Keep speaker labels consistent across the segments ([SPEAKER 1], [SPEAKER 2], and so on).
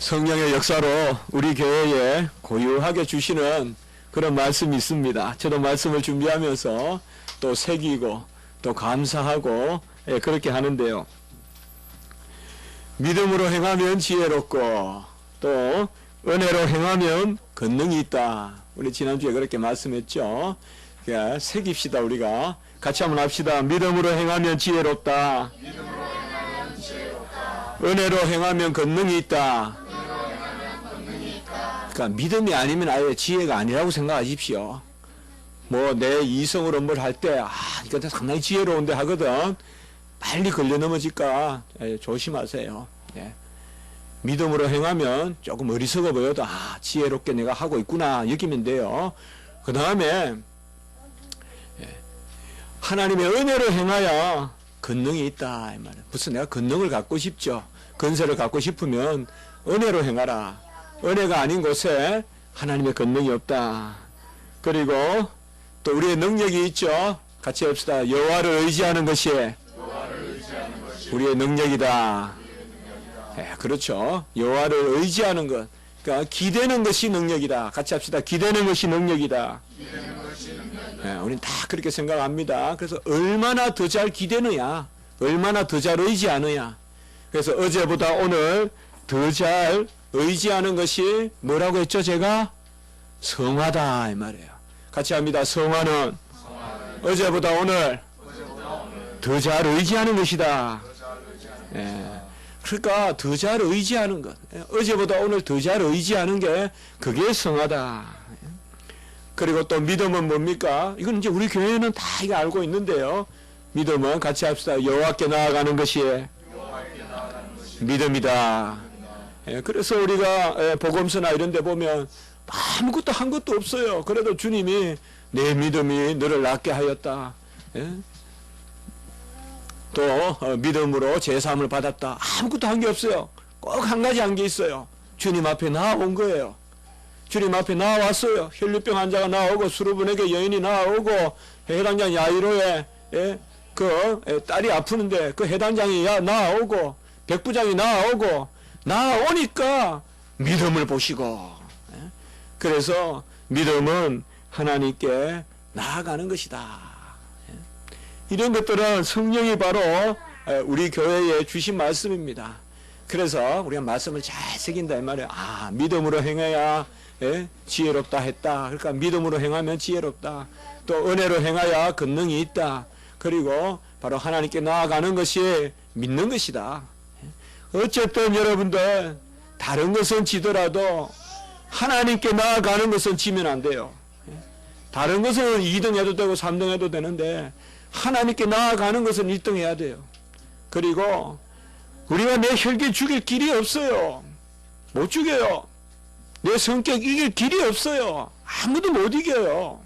[SPEAKER 1] 성령의 역사로 우리 교회에 고유하게 주시는 그런 말씀이 있습니다. 저도 말씀을 준비하면서 또 새기고 또 감사하고 그렇게 하는데요. 믿음으로 행하면 지혜롭고 또 은혜로 행하면 권능이 있다. 우리 지난주에 그렇게 말씀했죠. 그러니까 새깁시다. 우리가 같이 한번 합시다. 믿음으로 행하면 지혜롭다. 은혜로 행하면 권능이 있다. 그러니까 믿음이 아니면 아예 지혜가 아니라고 생각하십시오. 뭐 내 이성으로 뭘 할 때 이거 상당히 지혜로운데 하거든. 빨리 걸려 넘어질까 조심하세요. 예. 믿음으로 행하면 조금 어리석어 보여도 지혜롭게 내가 하고 있구나 여기면 돼요. 그 다음에 하나님의 은혜로 행하여 권능이 있다 이 말이에요. 무슨 내가 권능을 갖고 싶죠. 권세를 갖고 싶으면 은혜로 행하라. 은혜가 아닌 곳에 하나님의 권능이 없다. 그리고 또 우리의 능력이 있죠. 같이 합시다. 여호와를 의지하는 것이 우리의 능력이다. 그렇죠. 여호와를 의지하는 것. 그러니까 기대는 것이 능력이다. 같이 합시다. 기대는 것이 능력이다. 우리는 다 그렇게 생각합니다. 그래서 얼마나 더 잘 기대느냐, 얼마나 더 잘 의지하느냐. 그래서 어제보다 오늘 더 잘 의지하는 것이 뭐라고 했죠? 제가 성화다 이 말이에요. 같이 합니다. 성화는 어제보다 오늘 더 잘 의지하는 것이다. 그러니까 더 잘 의지하는 것. 어제보다 오늘 더 잘 의지하는 게 그게 성화다. 그리고 또 믿음은 뭡니까? 이건 이제 우리 교회는 다 이거 알고 있는데요. 믿음은 같이 합시다. 여호와께 나아가는 것이 믿음이다. 그래서 우리가 복음서나 이런 데 보면 아무것도 한 것도 없어요. 그래도 주님이 내 믿음이 너를 낫게 하였다. 또 믿음으로 제사함을 받았다. 아무것도 한 게 없어요. 꼭 한 가지 한 게 있어요. 주님 앞에 나아온 거예요. 주님 앞에 나와왔어요. 혈류병 환자가 나오고 수르분에게 여인이 나오고 해당장 야이로의 그 딸이 아프는데 그 해당장이 나오고 백부장이 나오니까 믿음을 보시고 그래서 믿음은 하나님께 나아가는 것이다. 이런 것들은 성령이 바로 우리 교회에 주신 말씀입니다. 그래서 우리가 말씀을 잘 새긴다 이 말이에요. 믿음으로 행해야 지혜롭다 했다. 그러니까 믿음으로 행하면 지혜롭다. 또 은혜로 행하여 권능이 있다. 그리고 바로 하나님께 나아가는 것이 믿는 것이다. 어쨌든 여러분들 다른 것은 지더라도 하나님께 나아가는 것은 지면 안 돼요. 다른 것은 2등 해도 되고 3등 해도 되는데 하나님께 나아가는 것은 1등 해야 돼요. 그리고 우리가 내 혈기 죽일 길이 없어요. 못 죽여요. 내 성격 이길 길이 없어요. 아무도 못 이겨요.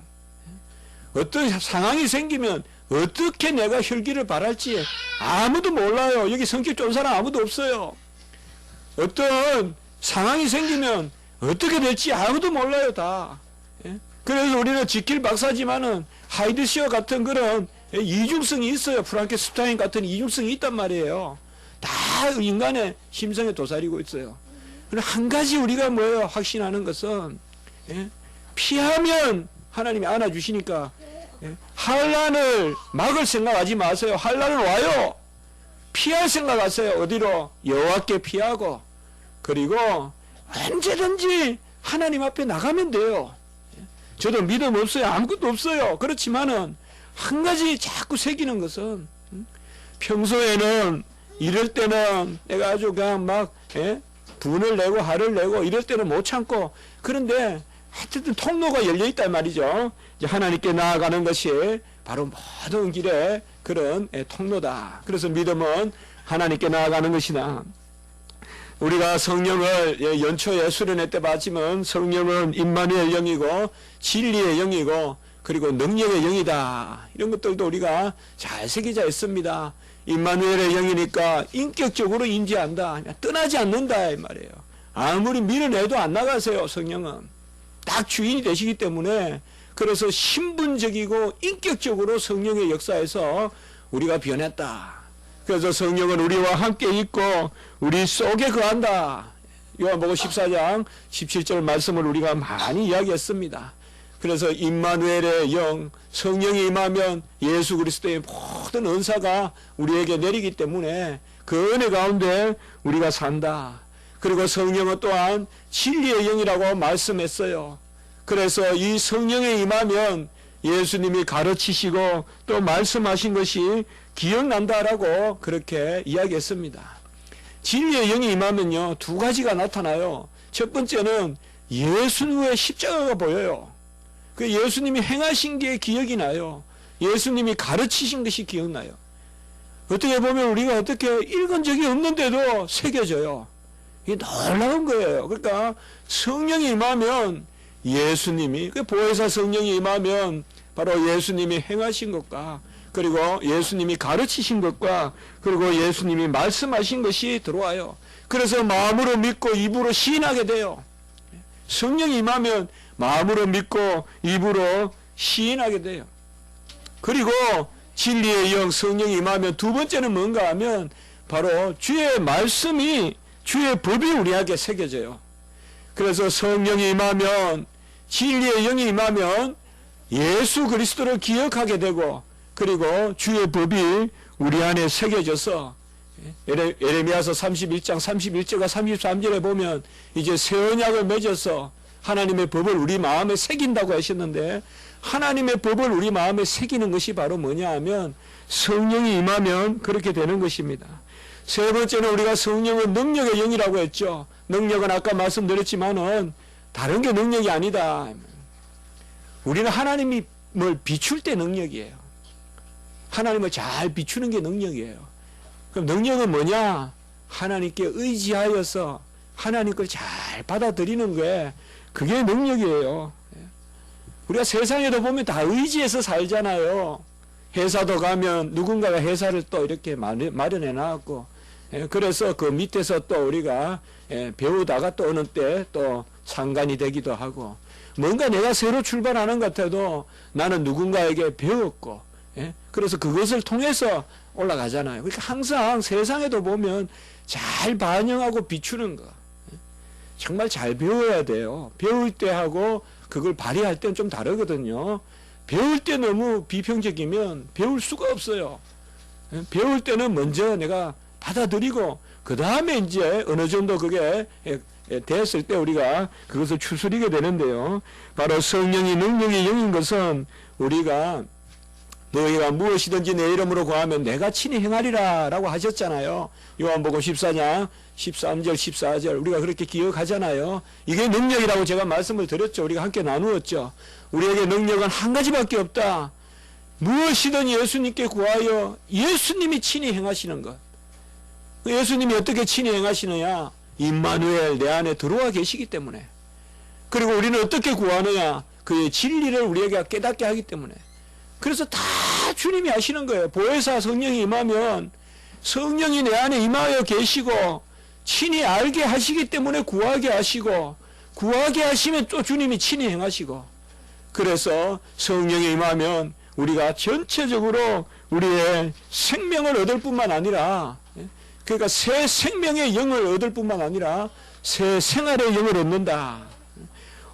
[SPEAKER 1] 어떤 상황이 생기면 어떻게 내가 혈기를 발할지 아무도 몰라요. 여기 성격 좋은 사람 아무도 없어요. 어떤 상황이 생기면 어떻게 될지 아무도 몰라요. 다. 그래서 우리는 지킬 박사지만은 하이드시어 같은 그런 이중성이 있어요. 프랑켄슈타인 같은 이중성이 있단 말이에요. 다 인간의 심성에 도사리고 있어요. 그럼 한 가지 우리가 뭐예요? 확신하는 것은 피하면 하나님이 안아주시니까 환난을 막을 생각하지 마세요. 환난은 와요. 피할 생각하세요. 어디로? 여호와께 피하고 그리고 언제든지 하나님 앞에 나가면 돼요. 저도 믿음 없어요. 아무것도 없어요. 그렇지만은 한 가지 자꾸 새기는 것은 평소에는 이럴 때는 내가 아주 그냥 막 분을 내고 화를 내고 이럴 때는 못 참고 그런데 하여튼 통로가 열려있단 말이죠. 이제 하나님께 나아가는 것이 바로 모든 길의 그런 통로다. 그래서 믿음은 하나님께 나아가는 것이다. 우리가 성령을 연초에 수련회 때 봤지만 성령은 임마누엘 영이고 진리의 영이고 그리고 능력의 영이다. 이런 것들도 우리가 잘 새기자 했습니다. 임마누엘의 영이니까 인격적으로 인지한다. 떠나지 않는다 이 말이에요. 아무리 밀어내도 안 나가세요. 성령은 딱 주인이 되시기 때문에 그래서 신분적이고 인격적으로 성령의 역사에서 우리가 변했다. 그래서 성령은 우리와 함께 있고 우리 속에 거한다. 요한복음 14장 17절 말씀을 우리가 많이 이야기했습니다. 그래서 임마누엘의 영, 성령이 임하면 예수 그리스도의 모든 은사가 우리에게 내리기 때문에 그 은혜 가운데 우리가 산다. 그리고 성령은 또한 진리의 영이라고 말씀했어요. 그래서 이 성령에 임하면 예수님이 가르치시고 또 말씀하신 것이 기억난다라고 그렇게 이야기했습니다. 진리의 영이 임하면요, 두 가지가 나타나요. 첫 번째는 예수님의 십자가가 보여요. 그 예수님이 행하신 게 기억이 나요. 예수님이 가르치신 것이 기억나요. 어떻게 보면 우리가 어떻게 읽은 적이 없는데도 새겨져요. 이게 놀라운 거예요. 그러니까 성령이 임하면 예수님이, 그 보혜사 성령이 임하면 바로 예수님이 행하신 것과 그리고 예수님이 가르치신 것과 그리고 예수님이 말씀하신 것이 들어와요. 그래서 마음으로 믿고 입으로 시인하게 돼요. 성령이 임하면 마음으로 믿고 입으로 시인하게 돼요. 그리고 진리의 영 성령이 임하면 두 번째는 뭔가 하면 바로 주의 말씀이, 주의 법이 우리에게 새겨져요. 그래서 성령이 임하면, 진리의 영이 임하면 예수 그리스도를 기억하게 되고 그리고 주의 법이 우리 안에 새겨져서 에레미야서 31장 31절과 33절에 보면 이제 새 언약을 맺어서 하나님의 법을 우리 마음에 새긴다고 하셨는데, 하나님의 법을 우리 마음에 새기는 것이 바로 뭐냐 하면 성령이 임하면 그렇게 되는 것입니다. 세 번째는 우리가 성령은 능력의 영이라고 했죠. 능력은 아까 말씀드렸지만은 다른 게 능력이 아니다. 우리는 하나님이 뭘 비출 때 능력이에요. 하나님을 잘 비추는 게 능력이에요. 그럼 능력은 뭐냐? 하나님께 의지하여서 하나님 걸 잘 받아들이는 게 그게 능력이에요. 우리가 세상에도 보면 다 의지해서 살잖아요. 회사도 가면 누군가가 회사를 또 이렇게 마련해 놨고, 그래서 그 밑에서 또 우리가 배우다가 또 어느 때 또 상관이 되기도 하고, 뭔가 내가 새로 출발하는 것 같아도 나는 누군가에게 배웠고, 그래서 그것을 통해서 올라가잖아요. 그러니까 항상 세상에도 보면 잘 반영하고 비추는 거, 정말 잘 배워야 돼요. 배울 때 하고 그걸 발휘할 때는 좀 다르거든요. 배울 때 너무 비평적이면 배울 수가 없어요. 배울 때는 먼저 내가 받아들이고 그 다음에 이제 어느 정도 그게 됐을 때 우리가 그것을 추스리게 되는데요. 바로 성령이 능력의 영인 것은 우리가 너희가 무엇이든지 내 이름으로 구하면 내가 친히 행하리라 라고 하셨잖아요. 요한복음 14장 13절 14절 우리가 그렇게 기억하잖아요. 이게 능력이라고 제가 말씀을 드렸죠. 우리가 함께 나누었죠. 우리에게 능력은 한 가지밖에 없다. 무엇이든 예수님께 구하여 예수님이 친히 행하시는 것. 예수님이 어떻게 친히 행하시느냐? 임마누엘 내 안에 들어와 계시기 때문에. 그리고 우리는 어떻게 구하느냐? 그의 진리를 우리에게 깨닫게 하기 때문에. 그래서 다 주님이 하시는 거예요. 보혜사 성령이 임하면 성령이 내 안에 임하여 계시고 친히 알게 하시기 때문에 구하게 하시고, 구하게 하시면 또 주님이 친히 행하시고, 그래서 성령이 임하면 우리가 전체적으로 우리의 생명을 얻을 뿐만 아니라, 그러니까 새 생명의 영을 얻을 뿐만 아니라 새 생활의 영을 얻는다.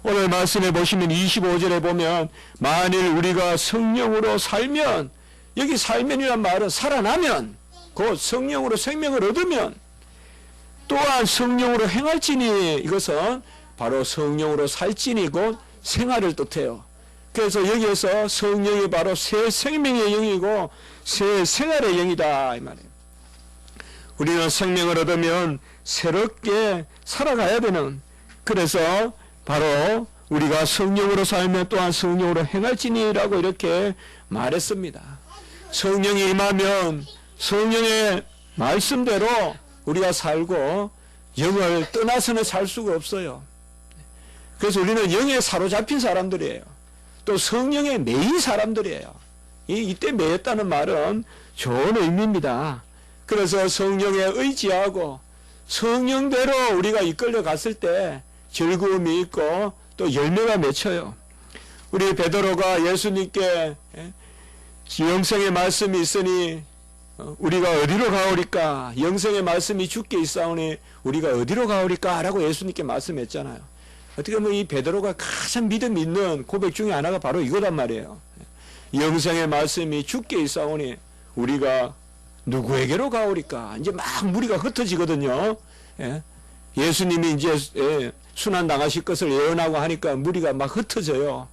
[SPEAKER 1] 오늘 말씀해 보시면 25절에 보면 만일 우리가 성령으로 살면, 여기 살면이란 말은 살아나면, 곧 성령으로 생명을 얻으면, 또한 성령으로 행할지니, 이것은 바로 성령으로 살지니 곧 생활을 뜻해요. 그래서 여기에서 성령이 바로 새 생명의 영이고 새 생활의 영이다 이 말이에요. 우리는 생명을 얻으면 새롭게 살아가야 되는, 그래서 바로 우리가 성령으로 살면 또한 성령으로 행할지니라고 이렇게 말했습니다. 성령이 임하면 성령의 말씀대로 우리가 살고 영을 떠나서는 살 수가 없어요. 그래서 우리는 영에 사로잡힌 사람들이에요. 또 성령에 매인 사람들이에요. 이때 매였다는 말은 좋은 의미입니다. 그래서 성령에 의지하고 성령대로 우리가 이끌려 갔을 때 즐거움이 있고 또 열매가 맺혀요. 우리 베드로가 예수님께 영생의 말씀이 있으니 우리가 어디로 가오리까? 영생의 말씀이 주께 있사오니 우리가 어디로 가오리까? 라고 예수님께 말씀했잖아요. 어떻게 보면 이 베드로가 가장 믿음 있는 고백 중에 하나가 바로 이거단 말이에요. 영생의 말씀이 주께 있사오니 우리가 누구에게로 가오리까? 이제 막 무리가 흩어지거든요. 예수님이 이제 순환 당하실 것을 예언하고 하니까 무리가 막 흩어져요.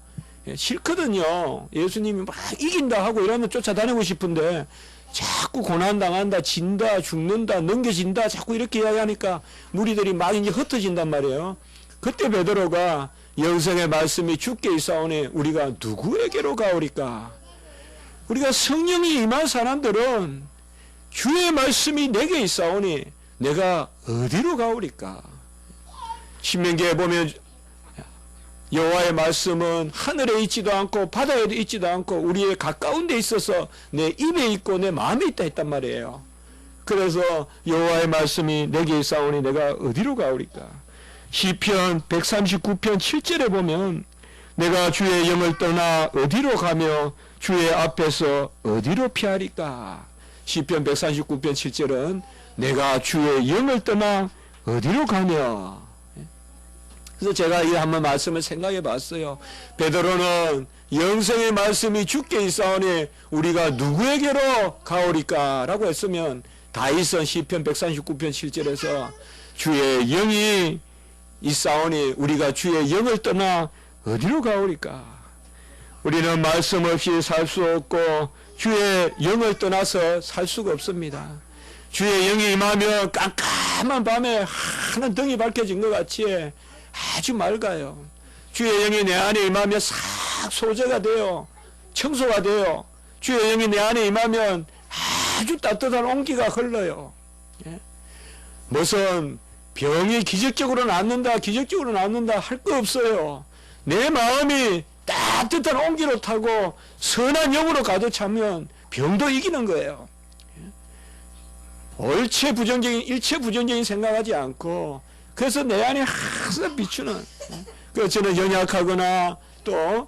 [SPEAKER 1] 싫거든요. 예수님이 막 이긴다 하고 이러면 쫓아다니고 싶은데 자꾸 고난 당한다, 진다, 죽는다, 넘겨진다, 자꾸 이렇게 이야기하니까 무리들이 막 이제 흩어진단 말이에요. 그때 베드로가 영생의 말씀이 주께 있사오니 우리가 누구에게로 가오리까? 우리가 성령이 임한 사람들은 주의 말씀이 내게 있사오니 내가 어디로 가오리까? 신명기에 보면 여호와의 말씀은 하늘에 있지도 않고 바다에 있지도 않고 우리의 가까운 데 있어서 내 입에 있고 내 마음에 있다 했단 말이에요. 그래서 여호와의 말씀이 내게 있사오니 내가 어디로 가오리까? 시편 139편 7절에 보면 내가 주의 영을 떠나 어디로 가며 주의 앞에서 어디로 피하리까? 시편 139편 7절은 내가 주의 영을 떠나 어디로 가며. 그래서 제가 이 한번 말씀을 생각해 봤어요. 베드로는 영생의 말씀이 주께 있사오니 우리가 누구에게로 가오리까? 라고 했으면 다윗은 시편 139편 7절에서 주의 영이 있사오니 우리가 주의 영을 떠나 어디로 가오리까? 우리는 말씀 없이 살 수 없고 주의 영을 떠나서 살 수가 없습니다. 주의 영이 임하면 깜깜한 밤에 하는 등이 밝혀진 것 같이 아주 맑아요. 주의 영이 내 안에 임하면 싹 소재가 돼요. 청소가 돼요. 주의 영이 내 안에 임하면 아주 따뜻한 온기가 흘러요. 무슨 병이 기적적으로 낫는다 할 거 없어요. 내 마음이 따뜻한 온기로 타고 선한 영으로 가득 차면 병도 이기는 거예요. 일체 부정적인 생각하지 않고 그래서 내 안에 항상 비추는 저는 연약하거나 또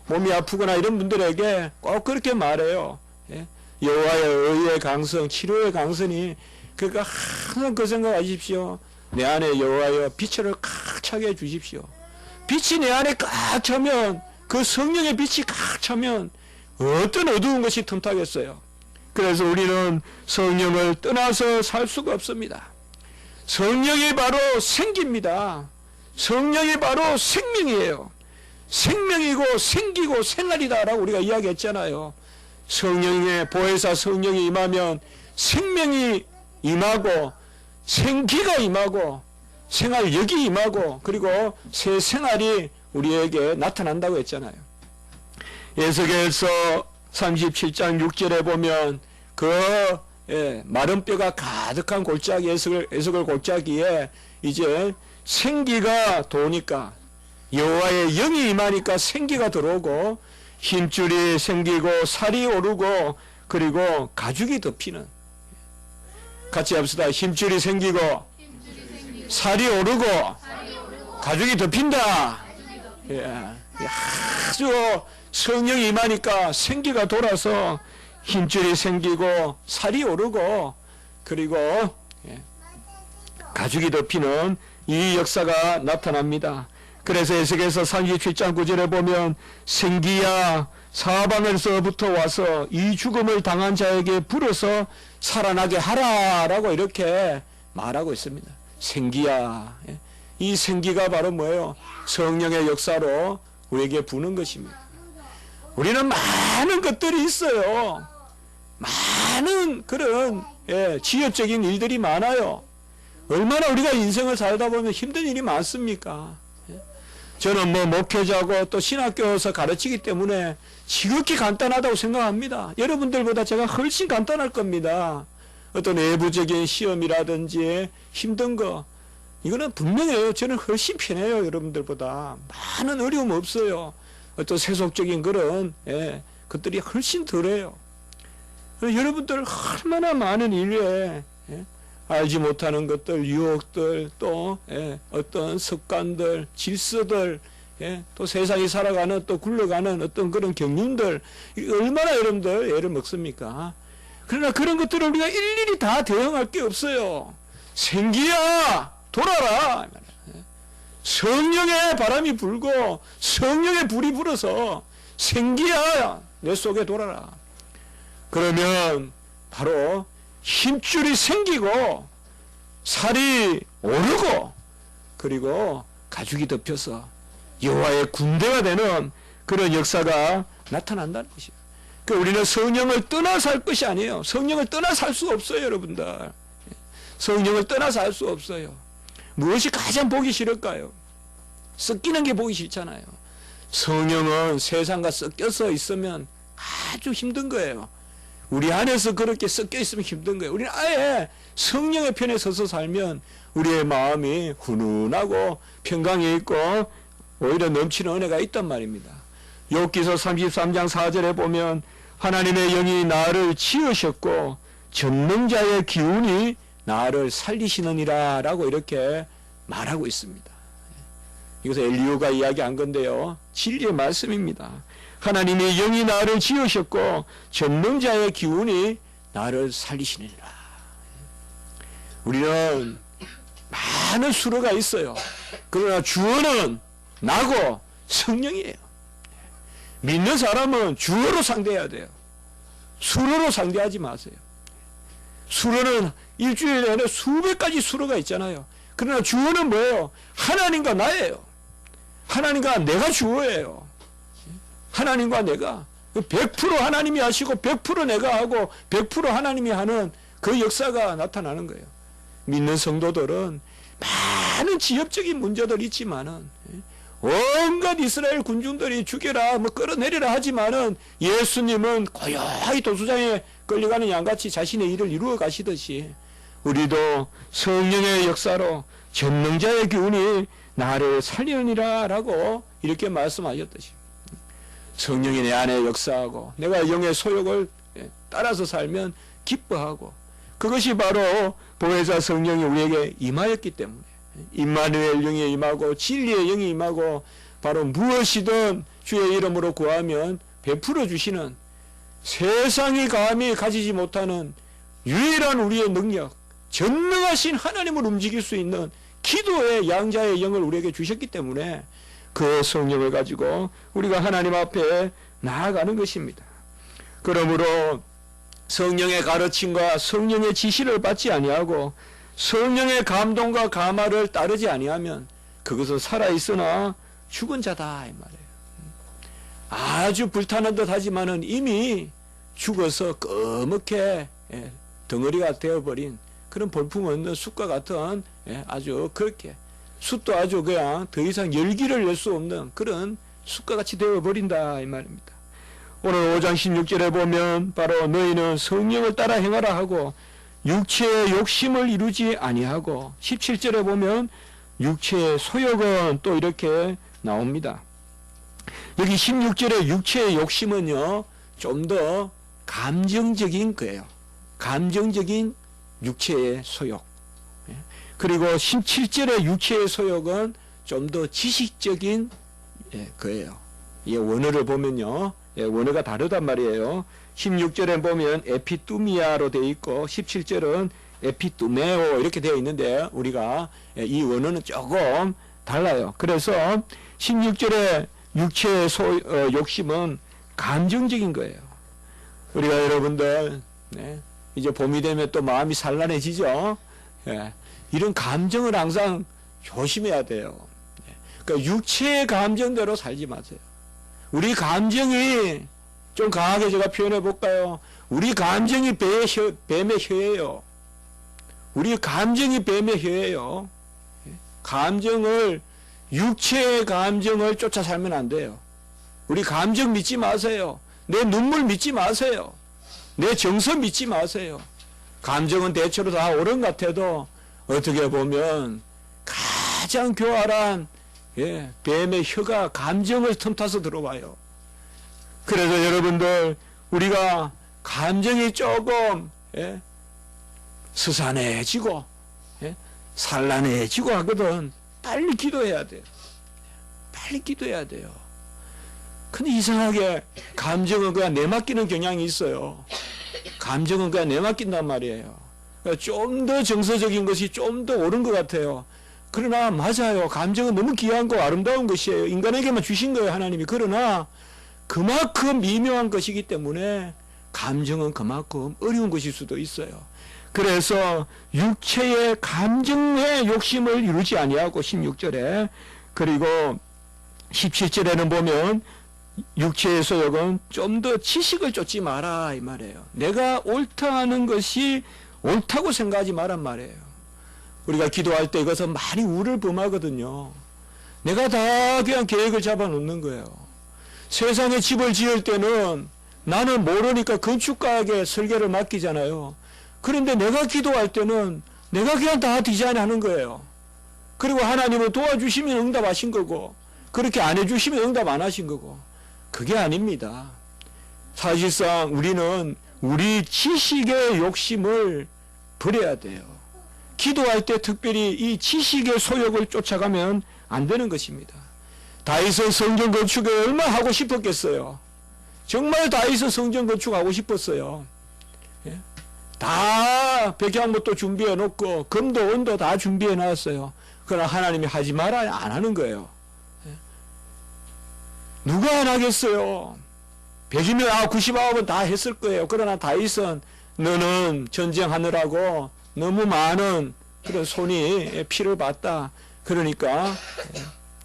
[SPEAKER 1] 몸이 아프거나 이런 분들에게 꼭 그렇게 말해요. 여호와의 의의 강성, 치료의 강선이 그러니까 항상 그 생각하십시오. 내 안에 여호와여 빛을 꽉 차게 해주십시오. 빛이 내 안에 꽉 차면 그 성령의 빛이 꽉 차면 어떤 어두운 것이 틈타겠어요. 그래서 우리는 성령을 떠나서 살 수가 없습니다. 성령이 바로 생기입니다. 성령이 바로 생명이에요. 생명이고 생기고 생활이다라고 우리가 이야기했잖아요. 성령의 보혜사 성령이 임하면 생명이 임하고 생기가 임하고 생활력이 임하고 그리고 새 생활이 우리에게 나타난다고 했잖아요. 에스겔서 37장 6절에 보면 마른 뼈가 가득한 골짜기 에스겔 골짜기에 이제 생기가 도니까 여호와의 영이 임하니까 생기가 들어오고 힘줄이 생기고 살이 오르고 그리고 가죽이 덮이는. 같이 합시다. 힘줄이 생기고 살이 오르고 가죽이 덮인다. 아주 성령이 임하니까 생기가 돌아서 힘줄이 생기고 살이 오르고 그리고 가죽이 덮이는 이 역사가 나타납니다. 그래서 에스겔서 37장 9절에 보면 생기야 사방에서부터 와서 이 죽음을 당한 자에게 불어서 살아나게 하라라고 이렇게 말하고 있습니다. 생기야. 이 생기가 바로 뭐예요? 성령의 역사로 우리에게 부는 것입니다. 우리는 많은 것들이 있어요. 많은 그런 지엽적인 일들이 많아요. 얼마나 우리가 인생을 살다 보면 힘든 일이 많습니까? 저는 목회자고 또 신학교에서 가르치기 때문에 지극히 간단하다고 생각합니다. 여러분들보다 제가 훨씬 간단할 겁니다. 어떤 외부적인 시험이라든지 힘든 거 이거는 분명해요. 저는 훨씬 편해요. 여러분들보다 많은 어려움 없어요. 어떤 세속적인 그런 것들이 훨씬 덜해요. 여러분들 얼마나 많은 일에 알지 못하는 것들, 유혹들, 또 어떤 습관들, 질서들, 또 세상이 살아가는 또 굴러가는 어떤 그런 경륜들 얼마나 여러분들 애를 먹습니까? 그러나 그런 것들을 우리가 일일이 다 대응할 게 없어요. 생기야 돌아라. 성령의 바람이 불고 성령의 불이 불어서 생기야 내 속에 돌아라. 그러면 바로 힘줄이 생기고 살이 오르고 그리고 가죽이 덮여서 여호와의 군대가 되는 그런 역사가 나타난다는 것이에요. 그러니까 우리는 성령을 떠나 살 것이 아니에요. 성령을 떠나 살 수 없어요, 여러분들. 성령을 떠나 살 수 없어요. 무엇이 가장 보기 싫을까요? 섞이는 게 보기 싫잖아요. 성령은 세상과 섞여서 있으면 아주 힘든 거예요. 우리 안에서 그렇게 섞여 있으면 힘든 거예요. 우리는 아예 성령의 편에 서서 살면 우리의 마음이 훈훈하고 평강에 있고 오히려 넘치는 은혜가 있단 말입니다. 욥기서 33장 4절에 보면 하나님의 영이 나를 지으셨고 전능자의 기운이 나를 살리시느니라 라고 이렇게 말하고 있습니다. 이것은 엘리야가 이야기한 건데요. 진리의 말씀입니다. 하나님의 영이 나를 지으셨고 전능자의 기운이 나를 살리시느니라. 우리는 많은 수로가 있어요. 그러나 주어는 나고 성령이에요. 믿는 사람은 주어로 상대해야 돼요. 수로로 상대하지 마세요. 수로는 일주일 내내 수백 가지 수로가 있잖아요. 그러나 주어는 뭐예요? 하나님과 나예요. 하나님과 내가 주어예요. 하나님과 내가 100% 하나님이 하시고 100% 내가 하고 100% 하나님이 하는 그 역사가 나타나는 거예요. 믿는 성도들은 많은 지역적인 문제들이 있지만은 온갖 이스라엘 군중들이 죽여라 뭐 끌어내리라 하지만은 예수님은 고요하게 도수장에 끌려가는 양같이 자신의 일을 이루어 가시듯이 우리도 성령의 역사로 전능자의 기운이 나를 살리느니라 라고 이렇게 말씀하셨듯이 성령이 내 안에 역사하고 내가 영의 소욕을 따라서 살면 기뻐하고 그것이 바로 보혜사 성령이 우리에게 임하였기 때문에 임마누엘 영이 임하고 진리의 영이 임하고 바로 무엇이든 주의 이름으로 구하면 베풀어 주시는 세상이 감히 가지지 못하는 유일한 우리의 능력 전능하신 하나님을 움직일 수 있는 기도의 양자의 영을 우리에게 주셨기 때문에 그 성령을 가지고 우리가 하나님 앞에 나아가는 것입니다. 그러므로 성령의 가르침과 성령의 지시를 받지 아니하고 성령의 감동과 감화를 따르지 아니하면 그것은 살아있으나 죽은 자다 이 말이에요. 아주 불타는 듯 하지만은 이미 죽어서 꺼멓게 덩어리가 되어버린 그런 볼품없는 숯과 같은 아주 그렇게 숯도 아주 그냥 더 이상 열기를 낼 수 없는 그런 숯과 같이 되어버린다 이 말입니다. 오늘 5장 16절에 보면 바로 너희는 성령을 따라 행하라 하고 육체의 욕심을 이루지 아니하고 17절에 보면 육체의 소욕은 또 이렇게 나옵니다. 여기 16절의 육체의 욕심은요 좀 더 감정적인 거예요. 감정적인 육체의 소욕. 그리고 17절의 육체의 소욕은 좀 더 지식적인 거예요. 이 원어를 보면요 원어가 다르단 말이에요. 16절에 보면 에피뚜미아로 되어 있고 17절은 에피뚜메오 이렇게 되어 있는데 우리가 이 원어는 조금 달라요. 그래서 16절의 육체의 욕심은 감정적인 거예요. 우리가 여러분들 이제 봄이 되면 또 마음이 산란해지죠. 이런 감정을 항상 조심해야 돼요. 그러니까 육체의 감정대로 살지 마세요. 우리 감정이 좀 강하게 제가 표현해 볼까요? 우리 감정이 뱀의 혀예요. 우리 감정이 뱀의 혀예요. 감정을 육체의 감정을 쫓아 살면 안 돼요. 우리 감정 믿지 마세요. 내 눈물 믿지 마세요. 내 정서 믿지 마세요. 감정은 대체로 다 옳은 것 같아도 어떻게 보면 가장 교활한 뱀의 혀가 감정을 틈타서 들어와요. 그래서 여러분들 우리가 감정이 조금 스산해지고 산란해지고 하거든 빨리 기도해야 돼요. 빨리 기도해야 돼요. 근데 이상하게 감정은 그냥 내맡기는 경향이 있어요. 감정은 그냥 내맡긴단 말이에요. 좀 더 정서적인 것이 좀 더 옳은 것 같아요. 그러나 맞아요. 감정은 너무 귀한 거 아름다운 것이에요. 인간에게만 주신 거예요, 하나님이. 그러나 그만큼 미묘한 것이기 때문에 감정은 그만큼 어려운 것일 수도 있어요. 그래서 육체의 감정의 욕심을 이루지 아니하고 16절에, 그리고 17절에는 보면 육체의 소욕은 좀 더 지식을 쫓지 마라 이 말이에요. 내가 옳다 하는 것이 옳다고 생각하지 마란 말이에요. 우리가 기도할 때 이것은 많이 우를 범하거든요. 내가 다 그냥 계획을 잡아 놓는 거예요. 세상에 집을 지을 때는 나는 모르니까 건축가에게 설계를 맡기잖아요. 그런데 내가 기도할 때는 내가 그냥 다 디자인하는 거예요. 그리고 하나님은 도와주시면 응답하신 거고, 그렇게 안 해주시면 응답 안 하신 거고. 그게 아닙니다. 사실상 우리는 우리 지식의 욕심을 버려야 돼요. 기도할 때 특별히 이 지식의 소욕을 쫓아가면 안 되는 것입니다. 다윗은 성전 건축에 얼마나 하고 싶었겠어요. 정말 다윗은 성전 건축하고 싶었어요. 예? 다 백향목도 준비해 놓고 금도 원도 다 준비해 놨어요. 그러나 하나님이 하지 마라 안 하는 거예요. 예? 누가 안 하겠어요. 100이면 99은 다 했을 거예요. 그러나 다윗은 너는 전쟁하느라고 너무 많은 그런 손이 피를 봤다. 그러니까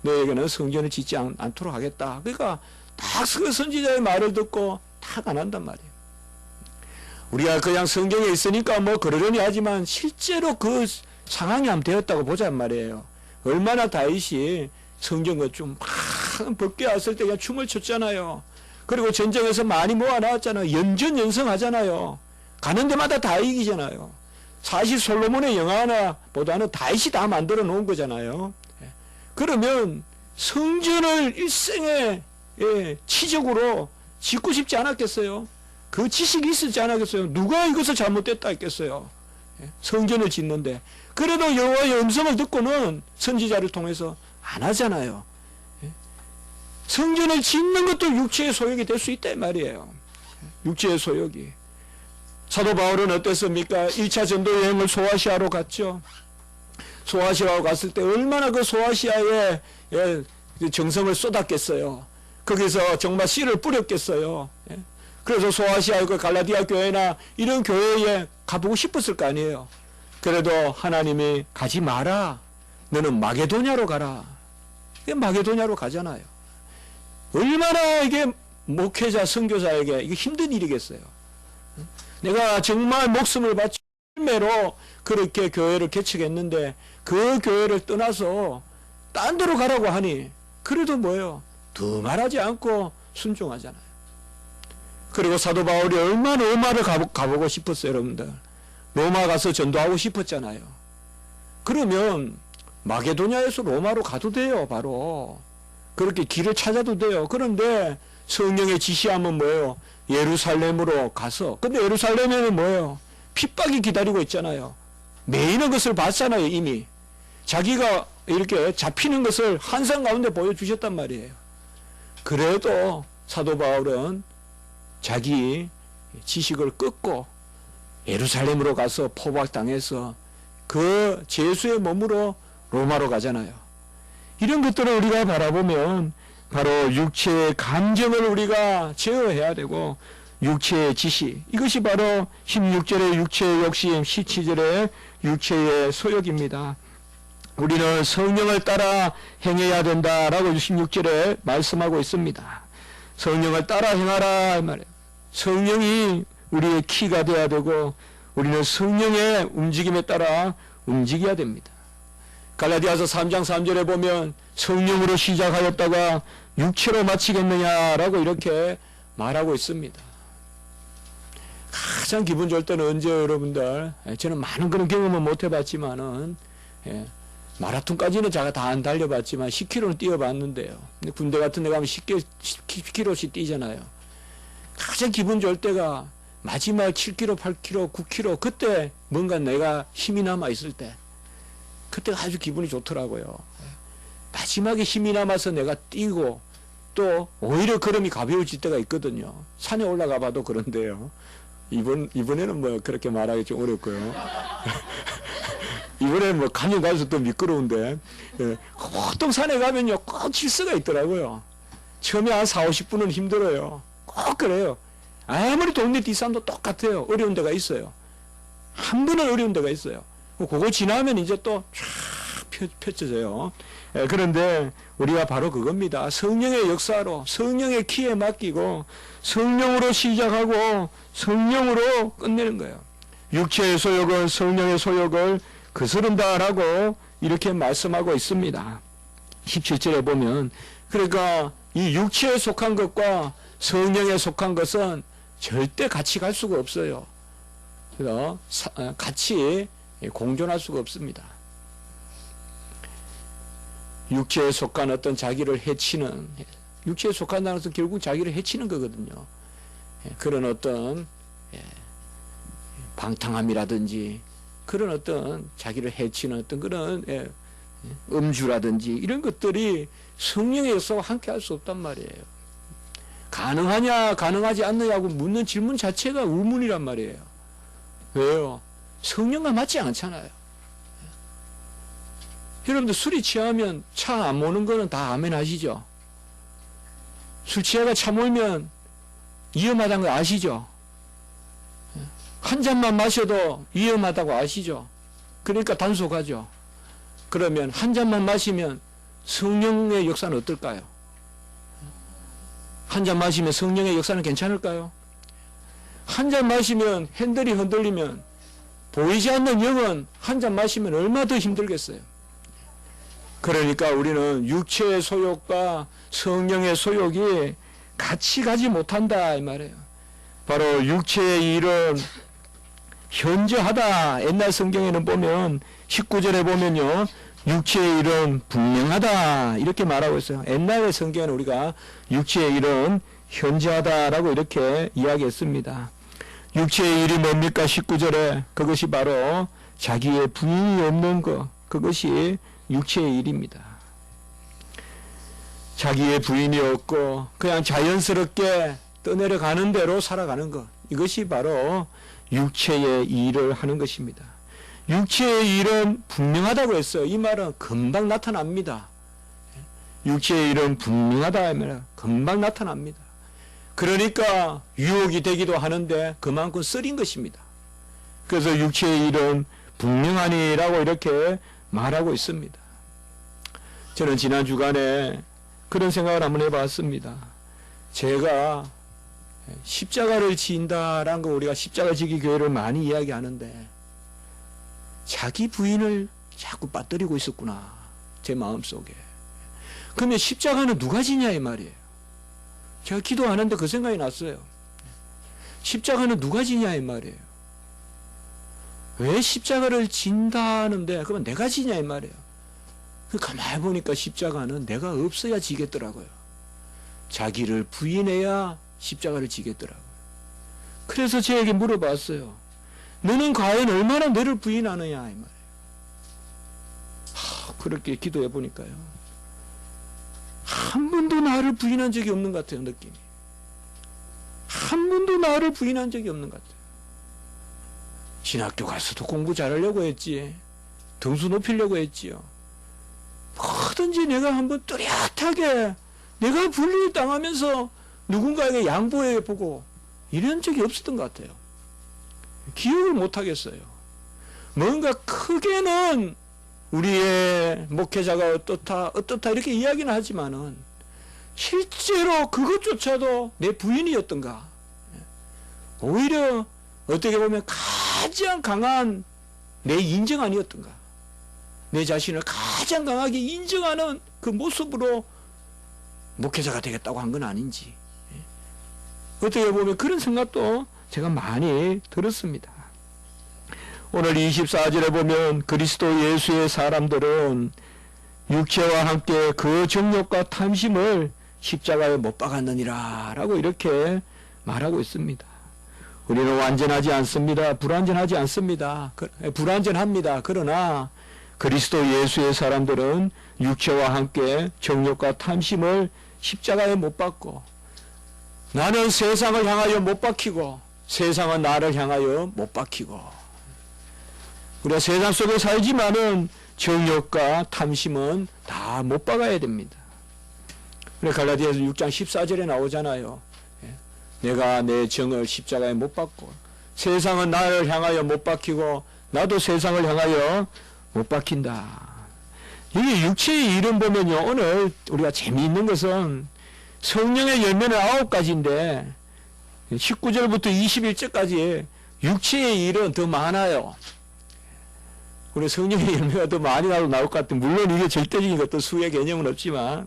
[SPEAKER 1] 너에게는 성전을 짓지 않도록 하겠다. 그러니까 딱 그 선지자의 말을 듣고 탁 안 한단 말이에요. 우리가 그냥 성경에 있으니까 뭐 그러려니 하지만 실제로 그 상황이 안 되었다고 보자는 말이에요. 얼마나 다윗이 성전 건축 막 벗겨 왔을 때 그냥 춤을 췄잖아요. 그리고 전쟁에서 많이 모아놨잖아요. 연전연승하잖아요. 가는 데마다 다 이기잖아요. 사실 솔로몬의 영화 하나보다는 다윗이 다 만들어 놓은 거잖아요. 그러면 성전을 일생에 치적으로 짓고 싶지 않았겠어요? 그 지식이 있었지 않았겠어요? 누가 이것을 잘못됐다 했겠어요? 성전을 짓는데. 그래도 여호와의 음성을 듣고는 선지자를 통해서 안 하잖아요. 성전을 짓는 것도 육체의 소욕이 될 수 있다 이 말이에요. 육체의 소욕이. 사도 바울은 어땠습니까? 1차 전도 여행을 소아시아로 갔죠. 소아시아로 갔을 때 얼마나 그 소아시아에 정성을 쏟았겠어요. 거기서 정말 씨를 뿌렸겠어요. 그래서 소아시아 그 갈라디아 교회나 이런 교회에 가보고 싶었을 거 아니에요. 그래도 하나님이 가지 마라. 너는 마게도냐로 가라. 마게도냐로 가잖아요. 얼마나 이게 목회자, 선교사에게 이게 힘든 일이겠어요. 내가 정말 목숨을 바쳐 매로 그렇게 교회를 개척했는데 그 교회를 떠나서 딴 데로 가라고 하니 그래도 뭐예요? 두말하지 않고 순종하잖아요. 그리고 사도 바울이 얼마나 로마를 가보고 싶었어요, 여러분들. 로마 가서 전도하고 싶었잖아요. 그러면 마게도냐에서 로마로 가도 돼요, 바로. 그렇게 길을 찾아도 돼요. 그런데 성령의 지시하면 뭐예요? 예루살렘으로 가서. 근데 예루살렘에는 뭐예요? 핍박이 기다리고 있잖아요. 매이는 것을 봤잖아요, 이미. 자기가 이렇게 잡히는 것을 환상 가운데 보여주셨단 말이에요. 그래도 사도 바울은 자기 지식을 끊고 예루살렘으로 가서 포박당해서 그 죄수의 몸으로 로마로 가잖아요. 이런 것들을 우리가 바라보면 바로 육체의 감정을 우리가 제어해야 되고 육체의 지식, 이것이 바로 16절의 육체의 욕심, 17절의 육체의 소욕입니다. 우리는 성령을 따라 행해야 된다라고 16절에 말씀하고 있습니다. 성령을 따라 행하라 이 말이에요. 성령이 우리의 키가 되어야 되고 우리는 성령의 움직임에 따라 움직여야 됩니다. 갈라디아서 3장 3절에 보면 성령으로 시작하였다가 육체로 마치겠느냐라고 이렇게 말하고 있습니다. 가장 기분 좋을 때는 언제요, 여러분들? 저는 많은 그런 경험은 못 해봤지만은, 마라톤까지는 제가 다 안 달려봤지만 10km는 뛰어봤는데요. 근데 군대 같은 데 가면 10km씩 뛰잖아요. 가장 기분 좋을 때가 마지막 7km, 8km, 9km, 그때 뭔가 내가 힘이 남아있을 때, 그때 아주 기분이 좋더라고요. 마지막에 힘이 남아서 내가 뛰고, 또 오히려 걸음이 가벼워질 때가 있거든요. 산에 올라가 봐도 그런데요. 이번에는 뭐 그렇게 말하기 좀 어렵고요. 이번에는 뭐 가면 갈수록 또 미끄러운데, 예, 보통 산에 가면요, 꼭 질서가 있더라고요. 처음에 한 4, 50분은 힘들어요. 꼭 그래요. 아무리 동네 뒷산도 똑같아요. 어려운 데가 있어요. 한 번은 어려운 데가 있어요. 그거 지나면 이제 또 쫙 펼쳐져요. 예, 그런데 우리가 바로 그겁니다. 성령의 역사로, 성령의 키에 맡기고, 성령으로 시작하고, 성령으로 끝내는 거예요. 육체의 소욕은 성령의 소욕을 거스른다라고 이렇게 말씀하고 있습니다. 17절에 보면, 그러니까 이 육체에 속한 것과 성령에 속한 것은 절대 같이 갈 수가 없어요. 그래서 같이 공존할 수가 없습니다. 육체에 속한 어떤 자기를 해치는, 육체에 속한다는 것은 결국 자기를 해치는 거거든요. 그런 어떤 방탕함이라든지 그런 어떤 자기를 해치는 어떤 그런 음주라든지 이런 것들이 성령의 역사와 함께 할 수 없단 말이에요. 가능하냐 가능하지 않느냐고 묻는 질문 자체가 의문이란 말이에요. 왜요? 성령과 맞지 않잖아요. 여러분들 술이 취하면 차 안 모는 거는 다 아멘 하시죠? 술 취해가 차 몰면 위험하다는 거 아시죠? 한 잔만 마셔도 위험하다고 아시죠? 그러니까 단속하죠. 그러면 한 잔만 마시면 성령의 역사는 어떨까요? 한 잔 마시면 성령의 역사는 괜찮을까요? 한 잔 마시면 핸들이 흔들리면 보이지 않는 영은 한 잔 마시면 얼마나 더 힘들겠어요. 그러니까 우리는 육체의 소욕과 성령의 소욕이 같이 가지 못한다 이 말이에요. 바로 육체의 일은 현저하다. 옛날 성경에는 보면 19절에 보면요, 육체의 일은 분명하다 이렇게 말하고 있어요. 옛날의 성경에는 우리가 육체의 일은 현저하다라고 이렇게 이야기했습니다. 육체의 일이 뭡니까? 19절에 그것이 바로 자기의 부인이 없는 것, 그것이 육체의 일입니다. 자기의 부인이 없고 그냥 자연스럽게 떠내려가는 대로 살아가는 것, 이것이 바로 육체의 일을 하는 것입니다. 육체의 일은 분명하다고 했어요. 이 말은 금방 나타납니다. 육체의 일은 분명하다 하면 금방 나타납니다. 그러니까 유혹이 되기도 하는데 그만큼 쓰린 것입니다. 그래서 육체의 일은 분명하니라고 이렇게 말하고 있습니다. 저는 지난 주간에 그런 생각을 한번 해봤습니다. 제가 십자가를 지인다라는 거, 우리가 십자가 지기 교회를 많이 이야기하는데 자기 부인을 자꾸 빠뜨리고 있었구나, 제 마음속에. 그러면 십자가는 누가 지냐 이 말이에요. 제가 기도하는데 그 생각이 났어요. 십자가는 누가 지냐 이 말이에요. 왜 십자가를 진다는데 그러면 내가 지냐 이 말이에요. 가만히 보니까 십자가는 내가 없어야 지겠더라고요. 자기를 부인해야 십자가를 지겠더라고요. 그래서 제에게 물어봤어요. 너는 과연 얼마나 너를 부인하느냐 이 말이에요. 그렇게 기도해 보니까요, 한 번도 나를 부인한 적이 없는 것 같아요. 느낌이 한 번도 나를 부인한 적이 없는 것 같아요. 신학교 가서도 공부 잘하려고 했지, 등수 높이려고 했지요. 뭐든지 내가 한번 뚜렷하게 내가 분리를 당하면서 누군가에게 양보해 보고 이런 적이 없었던 것 같아요. 기억을 못 하겠어요. 뭔가 크게는 우리의 목회자가 어떻다 이렇게 이야기는 하지만은 실제로 그것조차도 내 부인이었던가, 오히려 어떻게 보면 가장 강한 내 인정 아니었던가, 내 자신을 가장 강하게 인정하는 그 모습으로 목회자가 되겠다고 한 건 아닌지, 어떻게 보면 그런 생각도 제가 많이 들었습니다. 오늘 24절에 보면 그리스도 예수의 사람들은 육체와 함께 그 정욕과 탐심을 십자가에 못 박았느니라 라고 이렇게 말하고 있습니다. 우리는 완전하지 않습니다. 불완전하지 않습니다. 불완전합니다. 그러나 그리스도 예수의 사람들은 육체와 함께 정욕과 탐심을 십자가에 못 박고, 나는 세상을 향하여 못 박히고 세상은 나를 향하여 못 박히고, 우리가 세상 속에 살지만은 정욕과 탐심은 다 못 박아야 됩니다. 그래 갈라디아서 6장 14절에 나오잖아요. 내가 내 정을 십자가에 못 박고, 세상은 나를 향하여 못 박히고 나도 세상을 향하여 못 박힌다. 이게 육체의 일은 보면요, 오늘 우리가 재미있는 것은 성령의 열매는 9가지인데 19절부터 21절까지 육체의 일은 더 많아요. 우리 성령의 열매가 더 많이 나올 것 같아요. 물론 이게 절대적인 것도 수의 개념은 없지만,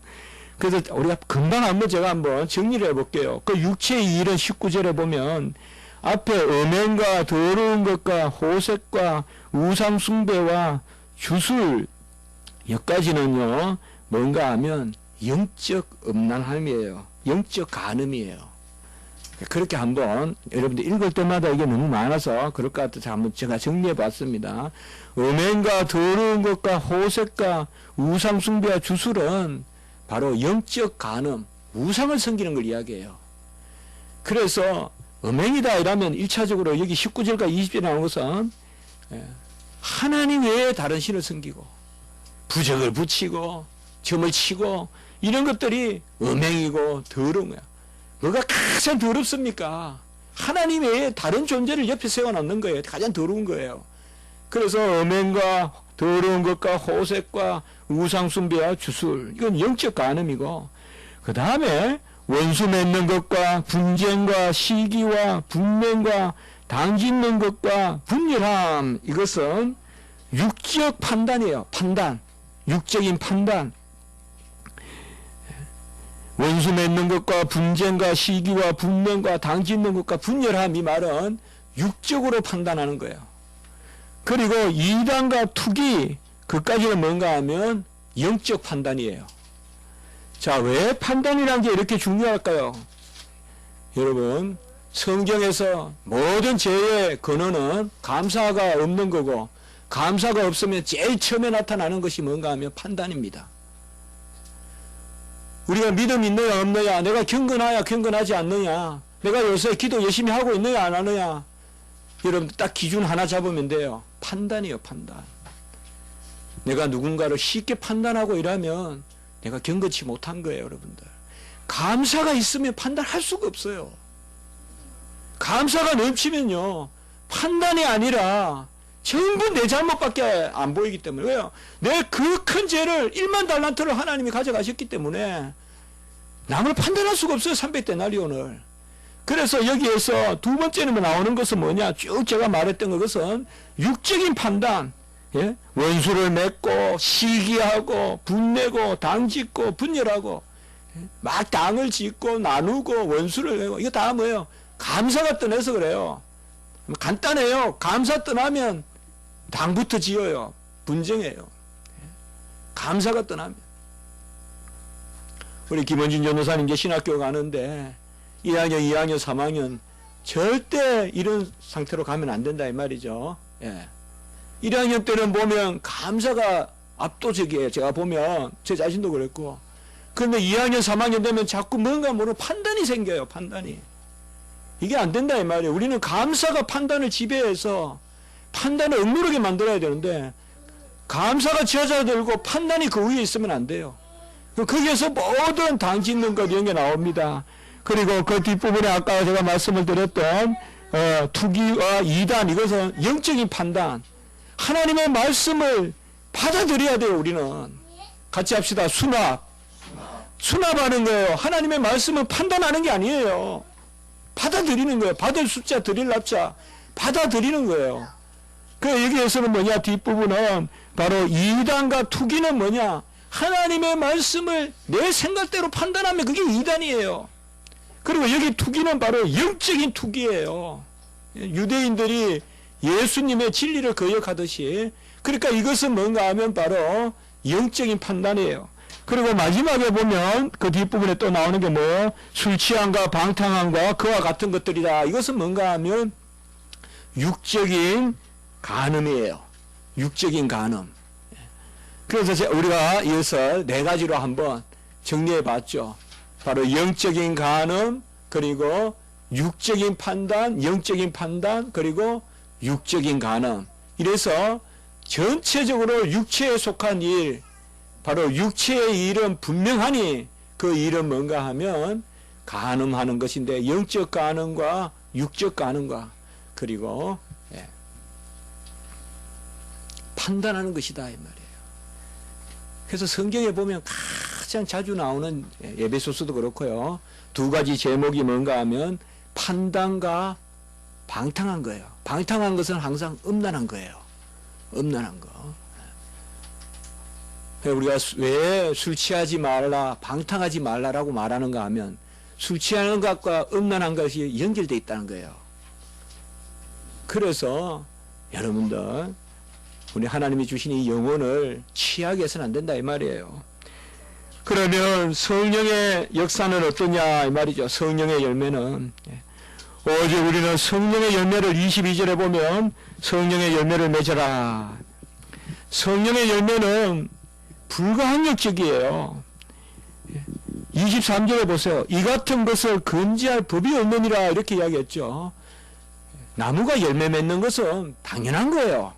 [SPEAKER 1] 그래서 우리가 금방 제가 한번 정리를 해볼게요. 그 육체의 일은 19절에 보면 앞에 음행과 더러운 것과 호색과 우상숭배와 주술, 여기까지는요 뭔가 하면 영적 음란함이에요. 영적 간음이에요. 그렇게 한번 여러분들 읽을 때마다 이게 너무 많아서 그럴 것 같아서 한번 제가 정리해 봤습니다. 음행과 더러운 것과 호색과 우상숭배와 주술은 바로 영적 간음, 우상을 섬기는 걸 이야기해요. 그래서 음행이다 이라면 1차적으로 여기 19절과 20절에 나오는 것은 하나님 외에 다른 신을 섬기고 부적을 붙이고 점을 치고 이런 것들이 음행이고 더러운 거야. 뭐가 가장 더럽습니까? 하나님 외에 다른 존재를 옆에 세워놓는 거예요. 가장 더러운 거예요. 그래서 음행과 더러운 것과 호색과 우상숭배와 주술, 이건 영적 간음이고, 그 다음에 원수 맺는 것과 분쟁과 시기와 분맹과 당짓는 것과 분열함, 이것은 육적 판단이에요. 판단, 육적인 판단. 원수 맺는 것과 분쟁과 시기와 분맹과 당짓는 것과 분열함, 이 말은 육적으로 판단하는 거예요. 그리고 이단과 투기, 그까지는 뭔가 하면 영적 판단이에요. 자, 왜 판단이라는 게 이렇게 중요할까요? 여러분, 성경에서 모든 죄의 근원은 감사가 없는 거고, 감사가 없으면 제일 처음에 나타나는 것이 뭔가 하면 판단입니다. 우리가 믿음 있느냐 없느냐, 내가 경건하냐 경건하지 않느냐, 내가 요새 기도 열심히 하고 있느냐 안 하느냐, 여러분 딱 기준 하나 잡으면 돼요. 판단이에요. 판단. 내가 누군가를 쉽게 판단하고 이러면 내가 경건치 못한 거예요. 여러분들, 감사가 있으면 판단할 수가 없어요. 감사가 넘치면요 판단이 아니라 전부 내 잘못밖에 안 보이기 때문에. 왜요? 내 그 큰 죄를 1만 달란트를 하나님이 가져가셨기 때문에 남을 판단할 수가 없어요. 300데나리온을. 그래서 여기에서 두 번째는 나오는 것은 뭐냐, 쭉 제가 말했던 것은 육적인 판단, 예? 원수를 맺고 시기하고 분내고 당짓고 분열하고, 예? 막 당을 짓고 나누고 원수를 내고, 이거 다 뭐예요? 감사가 떠나서 그래요. 간단해요. 감사 떠나면 당부터 지어요. 분쟁해요. 감사가 떠나면. 우리 김원진 전도사님 이제 신학교 가는데 1학년, 2학년, 3학년 절대 이런 상태로 가면 안 된다 이 말이죠. 예. 1학년 때는 보면 감사가 압도적이에요. 제가 보면 제 자신도 그랬고. 그런데 2학년, 3학년 되면 자꾸 뭔가 모르는 판단이 생겨요. 판단이. 이게 안 된다 이 말이에요. 우리는 감사가 판단을 지배해서 판단을 억누르게 만들어야 되는데, 감사가 쥐어져들고 판단이 그 위에 있으면 안 돼요. 거기에서 모든 당짓는 것 이런 게 나옵니다. 그리고 그 뒷부분에 아까 제가 말씀을 드렸던 투기와 이단, 이것은 영적인 판단. 하나님의 말씀을 받아들여야 돼요. 우리는 같이 합시다. 수납하는 거예요. 하나님의 말씀은 판단하는 게 아니에요. 받아들이는 거예요. 받을 숫자, 드릴 납자, 받아들이는 거예요. 그 여기에서는 뭐냐, 뒷부분은 바로 이단과 투기는 뭐냐, 하나님의 말씀을 내 생각대로 판단하면 그게 이단이에요. 그리고 여기 투기는 바로 영적인 투기예요. 유대인들이 예수님의 진리를 거역하듯이. 그러니까 이것은 뭔가 하면 바로 영적인 판단이에요. 그리고 마지막에 보면 그 뒷부분에 또 나오는 게 뭐, 술 취함과 방탕함과 그와 같은 것들이다. 이것은 뭔가 하면 육적인 간음이에요. 육적인 간음. 그래서 우리가 이어서 네 가지로 한번 정리해 봤죠. 바로 영적인 간음, 그리고 육적인 판단, 영적인 판단, 그리고 육적인 간음. 이래서 전체적으로 육체에 속한 일, 바로 육체의 일은 분명하니 그 일은 뭔가 하면 간음하는 것인데, 영적 간음과 육적 간음과 그리고 판단하는 것이다 이 말이에요. 그래서 성경에 보면 가장 자주 나오는, 에베소서도 그렇고요, 두 가지 제목이 뭔가 하면 판단과 방탕한 거예요. 방탕한 것은 항상 음란한 거예요. 음란한 거. 우리가 왜 술 취하지 말라, 방탕하지 말라라고 말하는가 하면 술 취하는 것과 음란한 것이 연결되어 있다는 거예요. 그래서 여러분들, 우리 하나님이 주신 이 영혼을 취하게 해서는 안 된다 이 말이에요. 그러면 성령의 역사는 어떠냐 이 말이죠. 성령의 열매는 오직 우리는 성령의 열매를 22절에 보면 성령의 열매를 맺어라. 성령의 열매는 불가항력적이에요. 23절에 보세요. 이 같은 것을 금지할 법이 없느니라 이렇게 이야기했죠. 나무가 열매 맺는 것은 당연한 거예요.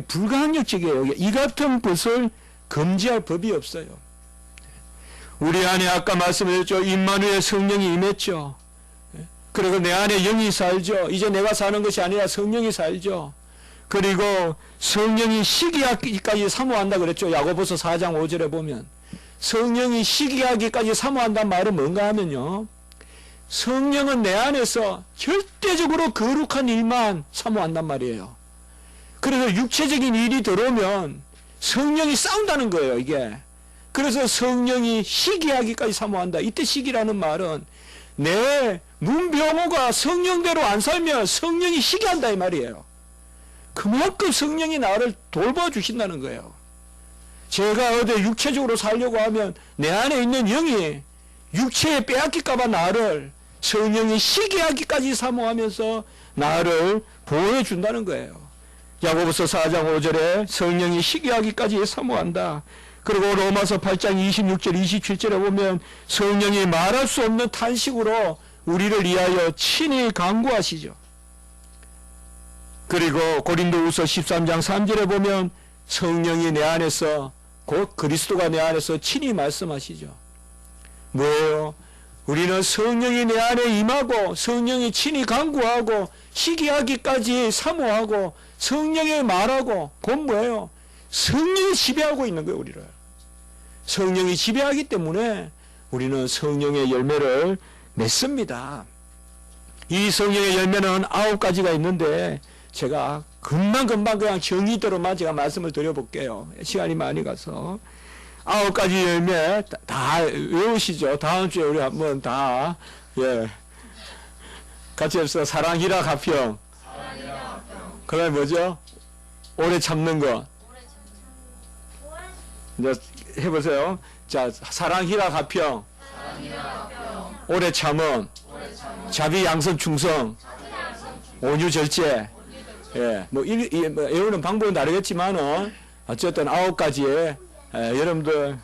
[SPEAKER 1] 불가항력적이에요. 이 같은 것을 금지할 법이 없어요. 우리 안에 아까 말씀드렸죠. 임마누엘 성령이 임했죠. 그리고 내 안에 영이 살죠. 이제 내가 사는 것이 아니라 성령이 살죠. 그리고 성령이 시기하기까지 사모한다 그랬죠. 야고보서 4장 5절에 보면 성령이 시기하기까지 사모한다는 말은 뭔가 하면요, 성령은 내 안에서 절대적으로 거룩한 일만 사모한단 말이에요. 그래서 육체적인 일이 들어오면 성령이 싸운다는 거예요, 이게. 그래서 성령이 시기하기까지 사모한다. 이때 시기라는 말은 내 문병호가 성령대로 안 살면 성령이 시기한다 이 말이에요. 그만큼 성령이 나를 돌봐주신다는 거예요. 제가 어디 육체적으로 살려고 하면 내 안에 있는 영이 육체에 빼앗길까봐 나를 성령이 시기하기까지 사모하면서 나를 보호해준다는 거예요. 야고보서 4장 5절에 성령이 시기하기까지 사모한다. 그리고 로마서 8장 26절 27절에 보면 성령이 말할 수 없는 탄식으로 우리를 위하여 친히 간구하시죠. 그리고 고린도후서 13장 3절에 보면 성령이 내 안에서, 곧 그리스도가 내 안에서 친히 말씀하시죠. 뭐예요? 우리는 성령이 내 안에 임하고 성령이 친히 간구하고 시기하기까지 사모하고 성령이 말하고, 그건 뭐예요? 성령이 지배하고 있는 거예요, 우리를. 성령이 지배하기 때문에 우리는 성령의 열매를 맺습니다. 이 성령의 열매는 9가지가 있는데 제가 금방 그냥 정의대로만 제가 말씀을 드려볼게요. 시간이 많이 가서. 9가지 열매 다 외우시죠. 다음 주에 우리 한번 다, 같이 해서 사랑이라 가평. 그 다음에 뭐죠? 오래 참는 것. 이제 해보세요. 자, 사랑이라 가평. 오래 참음. 자비 양선 충성. 온유 절제. 뭐 외우는 방법은 다르겠지만은 어쨌든 9가지에 여러분들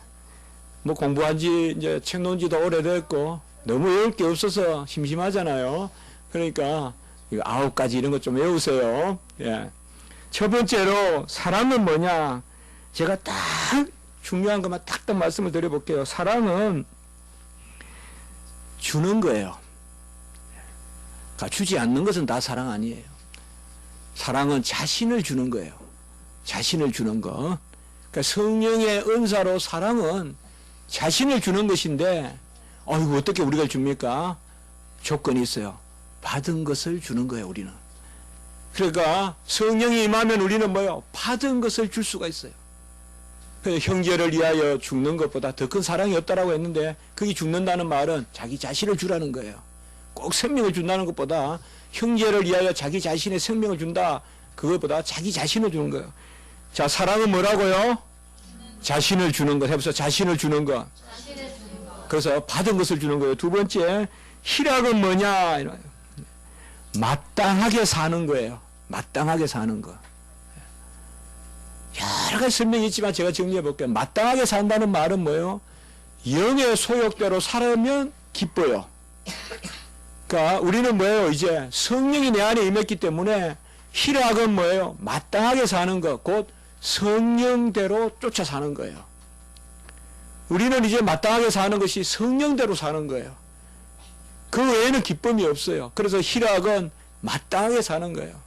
[SPEAKER 1] 뭐 공부한 지 이제 책 놓은 지도 오래됐고 너무 외울 게 없어서 심심하잖아요. 그러니까 이거 9가지 이런 것 좀 외우세요. 첫 번째로 사랑은 뭐냐? 제가 딱 중요한 것만 딱 말씀을 드려볼게요. 사랑은 주는 거예요. 그러니까 주지 않는 것은 다 사랑 아니에요. 사랑은 자신을 주는 거예요. 자신을 주는 것. 그러니까 성령의 은사로 사랑은 자신을 주는 것인데, 이거 어떻게 우리가 줍니까? 조건이 있어요. 받은 것을 주는 거예요, 우리는. 그러니까 성령이 임하면 우리는 뭐예요? 받은 것을 줄 수가 있어요. 형제를 위하여 죽는 것보다 더 큰 사랑이 없다라고 했는데, 그게 죽는다는 말은 자기 자신을 주라는 거예요. 꼭 생명을 준다는 것보다 형제를 위하여 자기 자신의 생명을 준다, 그것보다 자기 자신을 주는 거예요. 자, 사랑은 뭐라고요? 자신을 주는 것. 해보세요. 자신을 주는 것. 그래서 받은 것을 주는 거예요. 두 번째, 희락은 뭐냐? 마땅하게 사는 거예요. 마땅하게 사는 거. 여러 가지 설명이 있지만 제가 정리해 볼게요. 마땅하게 산다는 말은 뭐예요? 영의 소욕대로 살아면 기뻐요. 그러니까 우리는 뭐예요? 이제 성령이 내 안에 임했기 때문에 희락은 뭐예요? 마땅하게 사는 것, 곧 성령대로 쫓아 사는 거예요. 우리는 이제 마땅하게 사는 것이 성령대로 사는 거예요. 그 외에는 기쁨이 없어요. 그래서 희락은 마땅하게 사는 거예요.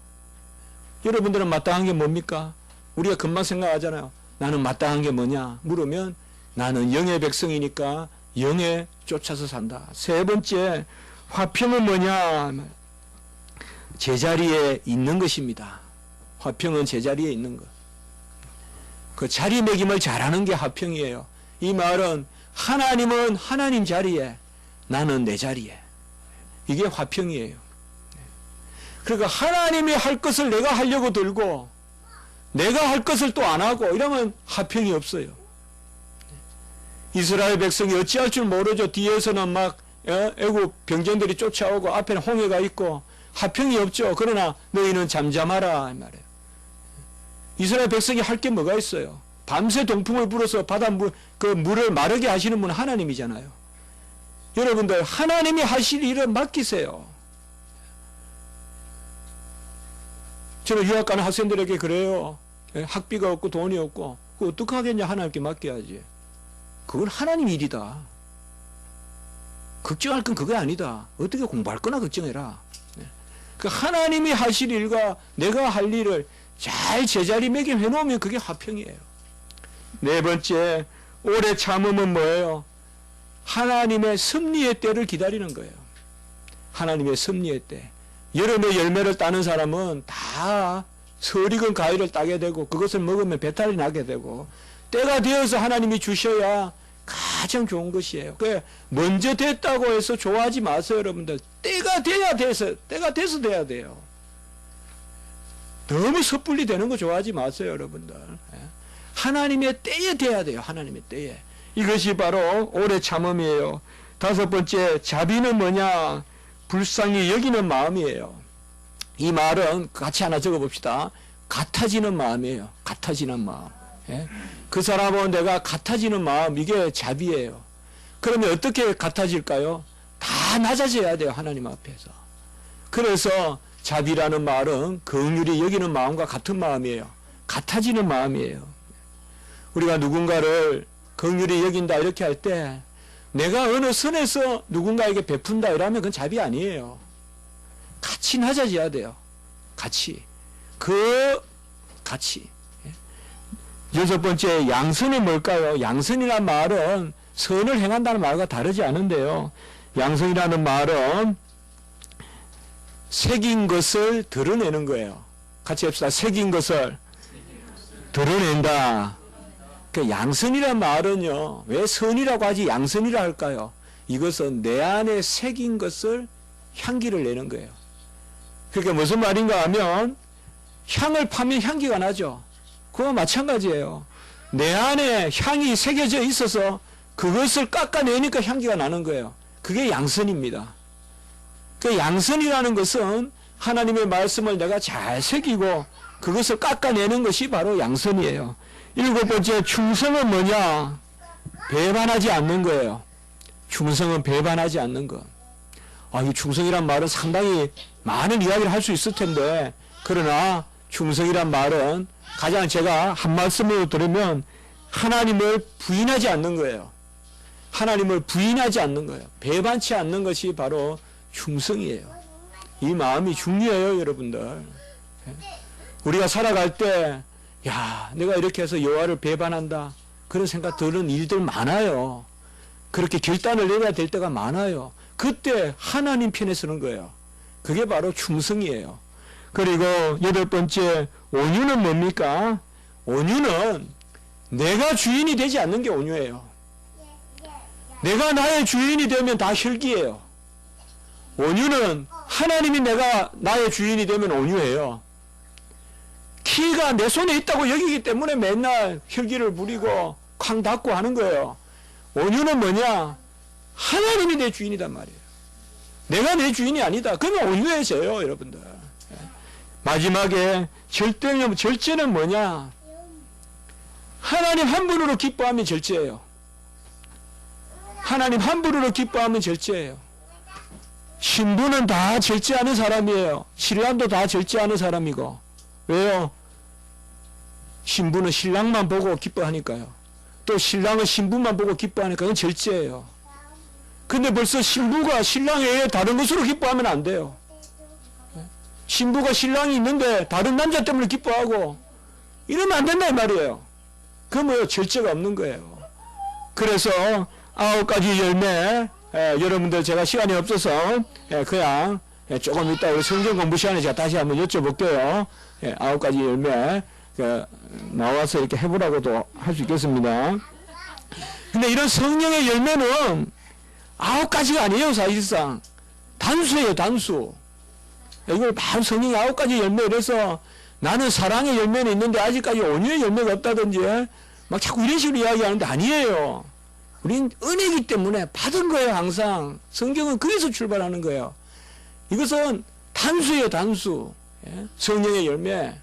[SPEAKER 1] 여러분들은 마땅한 게 뭡니까? 우리가 금방 생각하잖아요. 나는 마땅한 게 뭐냐? 물으면 나는 영의 백성이니까 영에 쫓아서 산다. 세 번째, 화평은 뭐냐? 제자리에 있는 것입니다. 화평은 제자리에 있는 것. 그 자리매김을 잘하는 게 화평이에요. 이 말은 하나님은 하나님 자리에, 나는 내 자리에. 이게 화평이에요. 그러니까 하나님이 할 것을 내가 하려고 들고 내가 할 것을 또 안 하고 이러면 화평이 없어요. 이스라엘 백성이 어찌할 줄 모르죠. 뒤에서는 막 애국 병정들이 쫓아오고 앞에는 홍해가 있고 화평이 없죠. 그러나 너희는 잠잠하라 이 말이에요. 이스라엘 백성이 할 게 뭐가 있어요? 밤새 동풍을 불어서 바다 그 물을 마르게 하시는 분은 하나님이잖아요. 여러분들 하나님이 하실 일을 맡기세요. 저는 유학 가는 학생들에게 그래요. 학비가 없고 돈이 없고 그거 어떻게 하겠냐. 하나님께 맡겨야지. 그건 하나님 일이다. 걱정할 건 그게 아니다. 어떻게 공부할 거나 걱정해라. 그 하나님이 하실 일과 내가 할 일을 잘 제자리매김 해놓으면 그게 화평이에요. 네 번째, 오래 참음은 뭐예요? 하나님의 섭리의 때를 기다리는 거예요. 하나님의 섭리의 때. 여름에 열매를 따는 사람은 다 설익은 과일을 따게 되고 그것을 먹으면 배탈이 나게 되고 때가 되어서 하나님이 주셔야 가장 좋은 것이에요. 그 먼저 됐다고 해서 좋아하지 마세요, 여러분들. 때가 돼서 돼야 돼요. 너무 섣불리 되는 거 좋아하지 마세요, 여러분들. 하나님의 때에 돼야 돼요. 하나님의 때에. 이것이 바로 오래 참음이에요. 다섯 번째, 자비는 뭐냐? 불쌍히 여기는 마음이에요. 이 말은 같이 하나 적어봅시다. 같아지는 마음이에요. 같아지는 마음. 그 사람은 내가 같아지는 마음, 이게 자비예요. 그러면 어떻게 같아질까요? 다 낮아져야 돼요. 하나님 앞에서. 그래서 자비라는 말은 긍휼히 여기는 마음과 같은 마음이에요. 같아지는 마음이에요. 우리가 누군가를 긍휼히 여긴다 이렇게 할 때 내가 어느 선에서 누군가에게 베푼다 이러면 그건 자비 아니에요. 같이 낮아져야 돼요. 같이. 같이. 여섯 번째, 양선은 뭘까요? 양선이라는 말은 선을 행한다는 말과 다르지 않은데요. 양선이라는 말은 새긴 것을 드러내는 거예요. 같이 합시다. 새긴 것을 드러낸다. 그 양선이라는 말은요, 왜 선이라고 하지 양선이라 할까요? 이것은 내 안에 새긴 것을 향기를 내는 거예요. 그러니까 무슨 말인가 하면 향을 파면 향기가 나죠. 그와 마찬가지예요. 내 안에 향이 새겨져 있어서 그것을 깎아내니까 향기가 나는 거예요. 그게 양선입니다. 그 양선이라는 것은 하나님의 말씀을 내가 잘 새기고 그것을 깎아내는 것이 바로 양선이에요. 일곱 번째, 충성은 뭐냐? 배반하지 않는 거예요. 충성은 배반하지 않는 것. 이 충성이란 말은 상당히 많은 이야기를 할 수 있을 텐데, 그러나 충성이란 말은 가장 제가 한 말씀으로 들으면 하나님을 부인하지 않는 거예요. 하나님을 부인하지 않는 거예요. 배반치 않는 것이 바로 충성이에요. 이 마음이 중요해요, 여러분들. 우리가 살아갈 때 내가 이렇게 해서 여호와를 배반한다. 그런 생각 드는 일들 많아요. 그렇게 결단을 내려야 될 때가 많아요. 그때 하나님 편에 서는 거예요. 그게 바로 충성이에요. 그리고 여덟 번째, 온유는 뭡니까? 온유는 내가 주인이 되지 않는 게 온유예요. 내가 나의 주인이 되면 다 혈기예요. 온유는 하나님이 내가 나의 주인이 되면 온유해요. 키가 내 손에 있다고 여기기 때문에 맨날 혈기를 부리고 쾅 닫고 하는 거예요. 온유는 뭐냐? 하나님이 내 주인이단 말이에요. 내가 내 주인이 아니다. 그러면 온유해져요, 여러분들. 마지막에 절제는 뭐냐? 하나님 한 분으로 기뻐하면 절제예요. 하나님 한 분으로 기뻐하면 절제예요. 신부는 다 절제하는 사람이에요. 신랑도 다 절제하는 사람이고. 왜요? 신부는 신랑만 보고 기뻐하니까요. 또 신랑은 신부만 보고 기뻐하니까 그건 절제예요. 근데 벌써 신부가 신랑 외에 다른 것으로 기뻐하면 안 돼요. 신부가 신랑이 있는데 다른 남자 때문에 기뻐하고 이러면 안 된다 이 말이에요. 그건 뭐예요? 절제가 없는 거예요. 그래서 9가지 열매, 여러분들 제가 시간이 없어서 그냥 조금 이따 우리 성경 공부 시간에 제가 다시 한번 여쭤볼게요. 9가지 열매 나와서 이렇게 해보라고도 할 수 있겠습니다. 근데 이런 성령의 열매는 9가지가 아니에요. 사실상 단수예요. 단수. 이걸 바로 성령의 9가지 열매 이래서 나는 사랑의 열매는 있는데 아직까지 온유의 열매가 없다든지 막 자꾸 이런 식으로 이야기하는데 아니에요. 우린 은혜이기 때문에 받은 거예요. 항상 성경은 거기서 출발하는 거예요. 이것은 단수예요. 단수. 성령의 열매.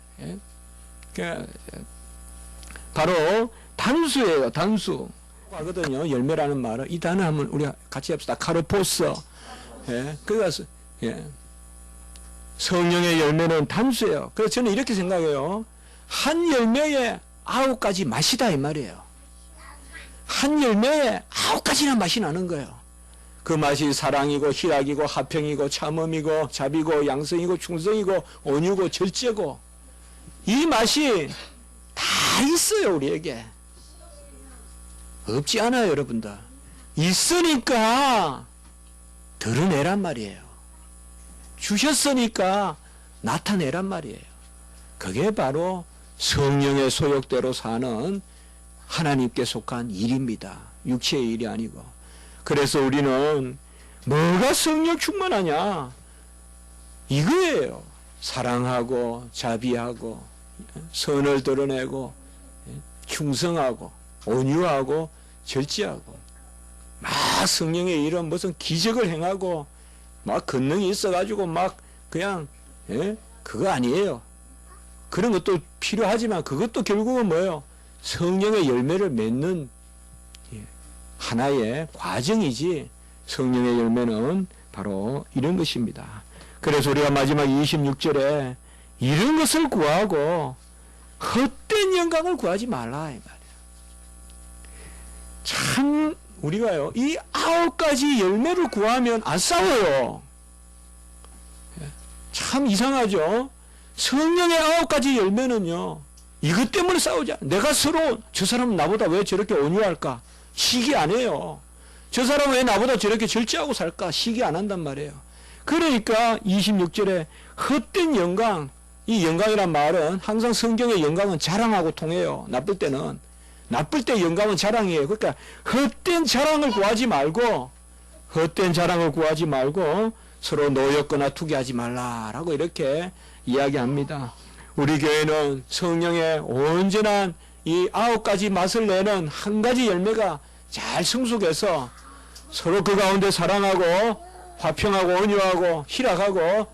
[SPEAKER 1] 바로 단수예요. 단수. 하거든요. 열매라는 말은 이 단어 한번 우리 같이 합시다. 카르포스. 그래서 성령의 열매는 단수예요. 그래서 저는 이렇게 생각해요. 한 열매에 9가지 맛이다 이 말이에요. 한 열매에 9가지나 맛이 나는 거예요. 그 맛이 사랑이고 희락이고 화평이고 참음이고 자비고 양성이고 충성이고 온유고 절제고 이 맛이 다 있어요. 우리에게 없지 않아요. 여러분들 있으니까 드러내란 말이에요. 주셨으니까 나타내란 말이에요. 그게 바로 성령의 소욕대로 사는 하나님께 속한 일입니다. 육체의 일이 아니고. 그래서 우리는 뭐가 성령 충만하냐? 이거예요. 사랑하고 자비하고 선을 드러내고 충성하고 온유하고 절제하고 막 성령의 일은 무슨 기적을 행하고 막 권능이 있어가지고 막 그냥 그거 아니에요. 그런 것도 필요하지만 그것도 결국은 뭐예요? 성령의 열매를 맺는 하나의 과정이지 성령의 열매는 바로 이런 것입니다. 그래서 우리가 마지막 26절에 이런 것을 구하고 헛된 영광을 구하지 말라 이 말이에요. 참 우리가요 이 9가지 열매를 구하면 안 싸워요. 참 이상하죠. 성령의 9가지 열매는요 이것 때문에 싸우자. 내가 서로 저 사람은 나보다 왜 저렇게 온유할까? 시기 안 해요. 저 사람은 왜 나보다 저렇게 절제하고 살까? 시기 안 한단 말이에요. 그러니까 26절에 헛된 영광, 이 영광이란 말은 항상 성경의 영광은 자랑하고 통해요. 나쁠 때는. 나쁠 때 영광은 자랑이에요. 그러니까 헛된 자랑을 구하지 말고 헛된 자랑을 구하지 말고 서로 노였거나 투기하지 말라라고 이렇게 이야기합니다. 우리 교회는 성령의 온전한 이 9가지 맛을 내는 한 가지 열매가 잘 성숙해서 서로 그 가운데 사랑하고 화평하고 온유하고 희락하고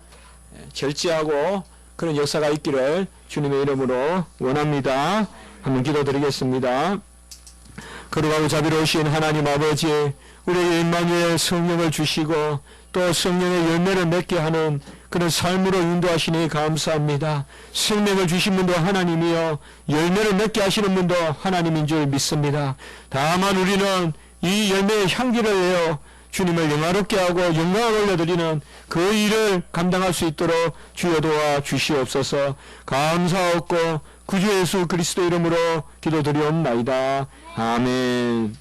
[SPEAKER 1] 절제하고 그런 역사가 있기를 주님의 이름으로 원합니다. 한번 기도드리겠습니다. 거룩하고 자비로우신 하나님 아버지, 우리에게 임마누엘 성령을 주시고 또 성령의 열매를 맺게 하는 그런 삶으로 인도하시니 감사합니다. 생명을 주신 분도 하나님이요 열매를 맺게 하시는 분도 하나님인 줄 믿습니다. 다만 우리는 이 열매의 향기를 내어 주님을 영화롭게 하고 영광을 올려드리는 그 일을 감당할 수 있도록 주여 도와 주시옵소서. 감사하옵고 구주 예수 그리스도 이름으로 기도드리옵나이다. 아멘.